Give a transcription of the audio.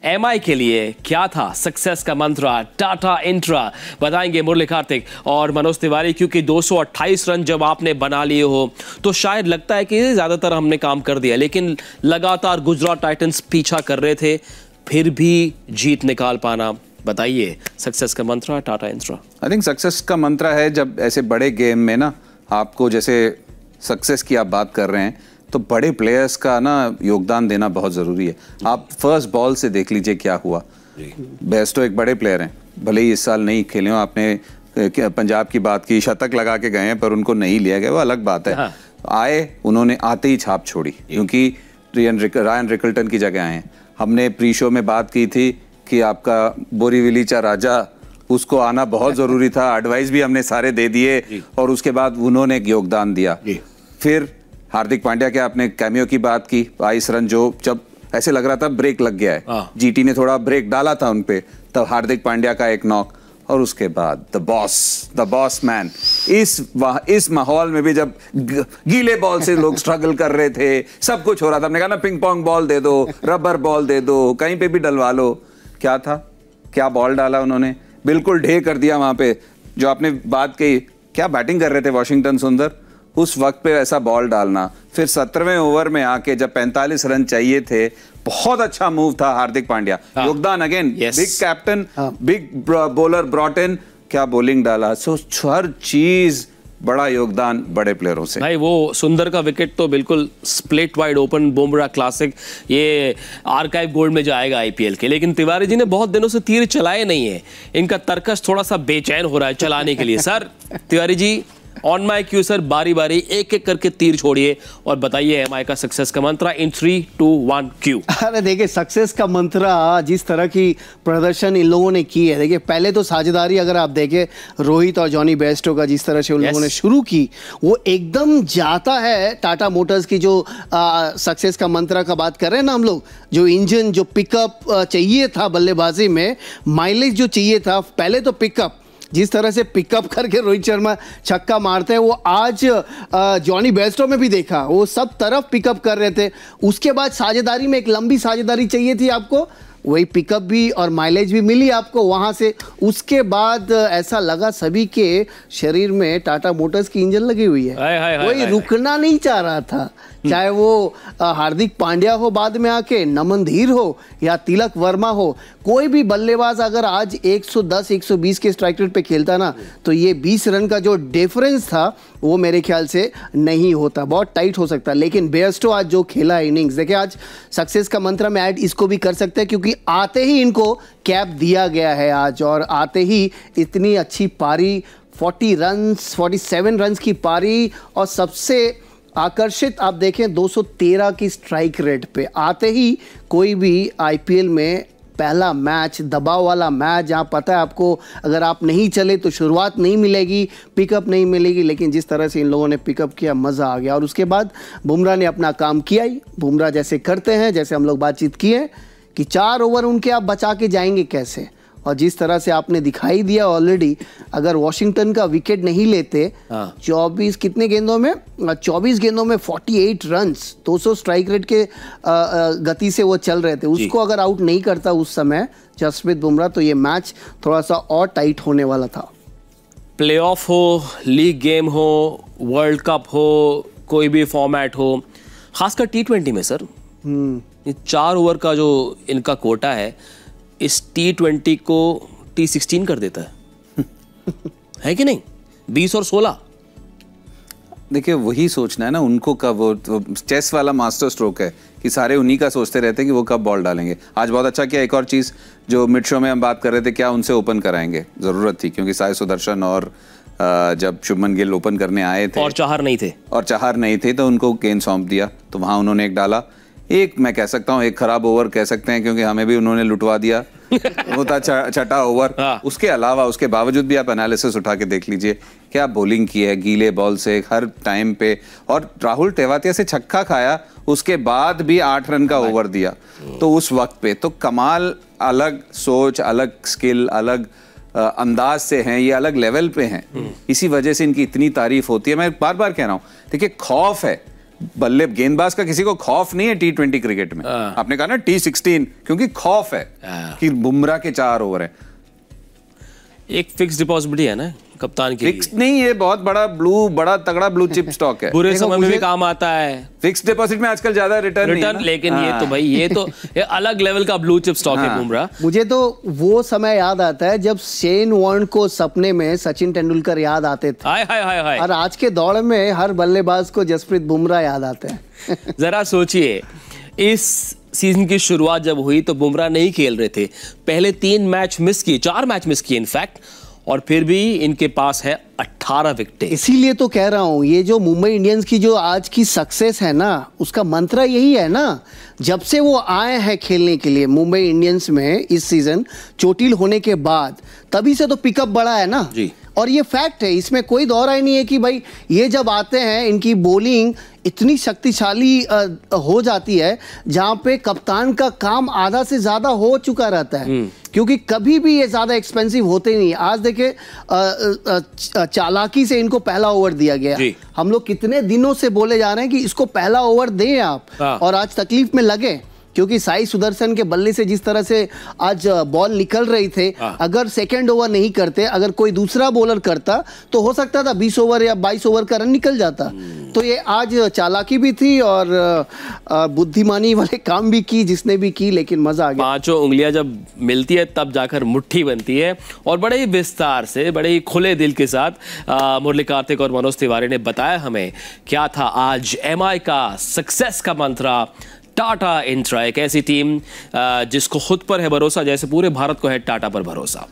MI के लिए क्या था सक्सेस का मंत्र? टाटा इंट्रा बताएंगे मुरली कार्तिक और मनोज तिवारी, क्योंकि 228 रन जब आपने बना लिए हो तो शायद लगता है कि ज्यादातर हमने काम कर दिया, लेकिन लगातार गुजरात टाइटंस पीछा कर रहे थे, फिर भी जीत निकाल पाना। बताइए सक्सेस का मंत्र Tata intra. I think success का मंत्र है जब ऐसे बड़े गेम में ना आपको, जैसे सक्सेस की आप बात कर रहे हैं, तो बड़े प्लेयर्स का ना योगदान देना बहुत ज़रूरी है। आप फर्स्ट बॉल से देख लीजिए क्या हुआ। बेस्टो एक बड़े प्लेयर हैं, भले ही इस साल नहीं खेले हो, आपने पंजाब की बात की, शतक लगा के गए हैं पर उनको नहीं लिया गया, वो अलग बात है। हाँ। आए, उन्होंने आते ही छाप छोड़ी, क्योंकि रायन रिकल्टन की जगह आए हैं। हमने प्री शो में बात की थी कि आपका बोरीवलीचा राजा, उसको आना बहुत ज़रूरी था, एडवाइस भी हमने सारे दे दिए और उसके बाद उन्होंने योगदान दिया। फिर हार्दिक पांड्या के आपने कैमियो की बात की, 22 रन, जो जब ऐसे लग रहा था ब्रेक लग गया है, जीटी ने थोड़ा ब्रेक डाला था उनपे, तब हार्दिक पांड्या का एक नॉक, और उसके बाद द बॉस मैन। इस माहौल में भी जब गीले बॉल से लोग स्ट्रगल कर रहे थे, सब कुछ हो रहा था, हमने कहा ना पिंग पोंग बॉल दे दो, रबर बॉल दे दो, कहीं पे भी डलवा लो। क्या था, क्या बॉल डाला उन्होंने, बिल्कुल ढे कर दिया वहां पे। जो आपने बात कही, क्या बैटिंग कर रहे थे वॉशिंगटन सुंदर, उस वक्त पे ऐसा बॉल डालना, फिर 17वें ओवर में आके जब 45 रन चाहिए थे, बहुत अच्छा मूव था हार्दिक पांड्या। योगदान again, big captain, big bowler brought in, क्या बॉलिंग डाला। सो हर चीज बड़ा योगदान बड़े प्लेयरों से। भाई वो सुंदर का विकेट तो बिल्कुल split wide open, Bumrah classic, ये आर्काइव गोल्ड में जाएगा आईपीएल के। लेकिन तिवारी जी ने बहुत दिनों से तीर चलाए नहीं है, इनका तर्कश थोड़ा सा बेचैन हो रहा है चलाने के लिए। Sir Tiwari ji, on my cue sir, बारी बारी एक एक करके तीर छोड़िए और बताइए एमआई का सक्सेस का मंत्र इन 3, 2, 1 क्यू। अरे देखिए, सक्सेस का मंत्र जिस तरह की प्रदर्शन इन लोगों ने की है, देखिए पहले तो साझेदारी अगर आप देखें रोहित और जॉनी बेस्टो का, जिस तरह से उन लोगों ने शुरू की, वो एकदम जाता है टाटा मोटर्स की जो सक्सेस का मंत्र का बात कर रहे हैं ना हम लोग, जो इंजन, जो पिकअप चाहिए था बल्लेबाजी में, माइलेज जो चाहिए था, पहले तो पिकअप, जिस तरह से पिकअप करके रोहित शर्मा छक्का मारते हैं, वो आज जॉनी बेस्टो में भी देखा, वो सब तरफ पिकअप कर रहे थे। उसके बाद साझेदारी में एक लंबी साझेदारी चाहिए थी आपको, वही पिकअप भी और माइलेज भी मिली आपको वहाँ से। उसके बाद ऐसा लगा सभी के शरीर में टाटा मोटर्स की इंजन लगी हुई है, कोई रुकना नहीं चाह रहा था, चाहे वो हार्दिक पांड्या हो बाद में आके, नमन धीर हो या तिलक वर्मा हो, कोई भी बल्लेबाज अगर आज 110-120 के स्ट्राइक रेट पे खेलता ना, तो ये 20 रन का जो डिफरेंस था वो मेरे ख्याल से नहीं होता, बहुत टाइट हो सकता। लेकिन बेस्टो आज जो खेला है इनिंग्स, देखिए आज सक्सेस का मंत्र में ऐड इसको भी कर सकते हैं, क्योंकि आते ही इनको कैप दिया गया है आज, और आते ही इतनी अच्छी पारी, 47 रन की पारी, और सबसे आकर्षित आप देखें 213 की स्ट्राइक रेट पे, आते ही कोई भी आईपीएल में पहला मैच, दबाव वाला मैच, जहाँ पता है आपको अगर आप नहीं चले तो शुरुआत नहीं मिलेगी, पिकअप नहीं मिलेगी, लेकिन जिस तरह से इन लोगों ने पिकअप किया, मज़ा आ गया। और उसके बाद बुमराह ने अपना काम किया ही, बुमराह जैसे करते हैं, जैसे हम लोग बातचीत किए कि 4 ओवर उनके आप बचा के जाएंगे कैसे, और जिस तरह से आपने दिखाई दिया ऑलरेडी, अगर वॉशिंगटन का विकेट नहीं लेते, 24 कितने गेंदों में, 24 गेंदों में 48 रन्स, 200 स्ट्राइक रेट के गति से वो चल रहे थे, उसको अगर आउट नहीं करता उस समय जसप्रीत बुमराह, तो ये मैच थोड़ा सा और टाइट होने वाला था। प्लेऑफ हो, लीग गेम हो, वर्ल्ड कप हो, कोई भी फॉर्मेट हो, खासकर T20 में सर, ये 4 ओवर का जो इनका कोटा है, इस T20 को T16 कर देता है कि नहीं? 20 और 16। देखिए वही सोचना है ना उनको, कब वो चेस वाला मास्टर स्ट्रोक है कि सारे उन्हीं का सोचते रहते हैं कि वो कब बॉल डालेंगे। आज बहुत अच्छा किया, एक और चीज़ जो मिड शो में हम बात कर रहे थे, क्या उनसे ओपन कराएंगे, ज़रूरत थी, क्योंकि साई सुदर्शन और जब शुभमन गिल ओपन करने आए थे और चाहर नहीं थे तो उनको गेंद सौंप दिया, तो वहाँ उन्होंने एक डाला। एक मैं कह सकता हूँ एक खराब ओवर कह सकते हैं, क्योंकि हमें भी उन्होंने लुटवा दिया, वो था छठा ओवर। उसके अलावा, उसके बावजूद भी आप एनालिसिस उठा के देख लीजिए, क्या बॉलिंग की है गीले बॉल से हर टाइम पे, और राहुल तेवातिया से छक्का खाया, उसके बाद भी 8 रन का ओवर दिया, तो उस वक्त पे तो कमाल, अलग सोच, अलग स्किल, अलग अंदाज से हैं, ये अलग लेवल पे हैं, इसी वजह से इनकी इतनी तारीफ होती है। मैं बार बार कह रहा हूँ, देखिए खौफ है, बल्ले गेंदबाज का किसी को खौफ नहीं है T20 क्रिकेट में। आपने कहा ना T16, क्योंकि खौफ है कि बुमराह के 4 ओवर है। एक फिक्स डिपॉजिट है ना कप्तान के फिक्स नहीं, ये बहुत बड़ा तगड़ा ब्लू चिप स्टॉक है। बुरे समय में भी काम आता है। फिक्स डिपॉजिट में आजकल ज्यादा रिटर्न नहीं है ना? लेकिन ये तो भाई ये अलग लेवल का ब्लू चिप स्टॉक है बुमराह। मुझे तो वो समय याद आता है जब शेन वॉर्न को सपने में सचिन तेंदुलकर याद आते थे। हाय हाय हाय हाय। और आज के दौर में हर बल्लेबाज को जसप्रीत बुमराह याद आते हैं। जरा सोचिए, इस सीजन की शुरुआत जब हुई तो बुमराह नहीं खेल रहे थे, पहले 3 मैच मिस किए, 4 मैच मिस किए इनफैक्ट, और फिर भी इनके पास है 18 विकेटें। इसीलिए तो कह रहा हूं, ये जो मुंबई इंडियंस की जो आज की सक्सेस है ना, उसका मंत्र यही है ना। जब से वो आए हैं खेलने के लिए मुंबई इंडियंस में इस सीजन, चोटिल होने के बाद, तभी से तो पिकअप बढ़ा है ना जी। और ये फैक्ट है, इसमें कोई दौर ही नहीं है कि भाई ये जब आते हैं इनकी बॉलिंग इतनी शक्तिशाली हो जाती है जहां पे कप्तान का काम आधा से ज्यादा हो चुका रहता है, क्योंकि कभी भी ये ज्यादा एक्सपेंसिव होते नहीं। आज देखे चालाकी से इनको पहला ओवर दिया गया। हम लोग कितने दिनों से बोले जा रहे हैं कि इसको पहला ओवर दें आप, और आज तकलीफ में लगे क्योंकि साई सुदर्शन के बल्ले से जिस तरह से आज बॉल निकल रही थे, अगर सेकंड ओवर नहीं करते, अगर कोई दूसरा बॉलर करता तो हो सकता था 20 ओवर या 22 ओवर का रन निकल जाता। तो ये आज चालाकी भी थी और बुद्धिमानी वाले काम भी की जिसने भी की, लेकिन मजा आ गया। 5 उंगलियां जब मिलती है तब जाकर मुट्ठी बनती है। और बड़े ही विस्तार से, बड़े ही खुले दिल के साथ मुरली कार्तिक और मनोज तिवारी ने बताया हमें क्या था आज MI का सक्सेस का मंत्र। टाटा इंट्रा, एक ऐसी टीम जिसको खुद पर है भरोसा जैसे पूरे भारत को है टाटा पर भरोसा।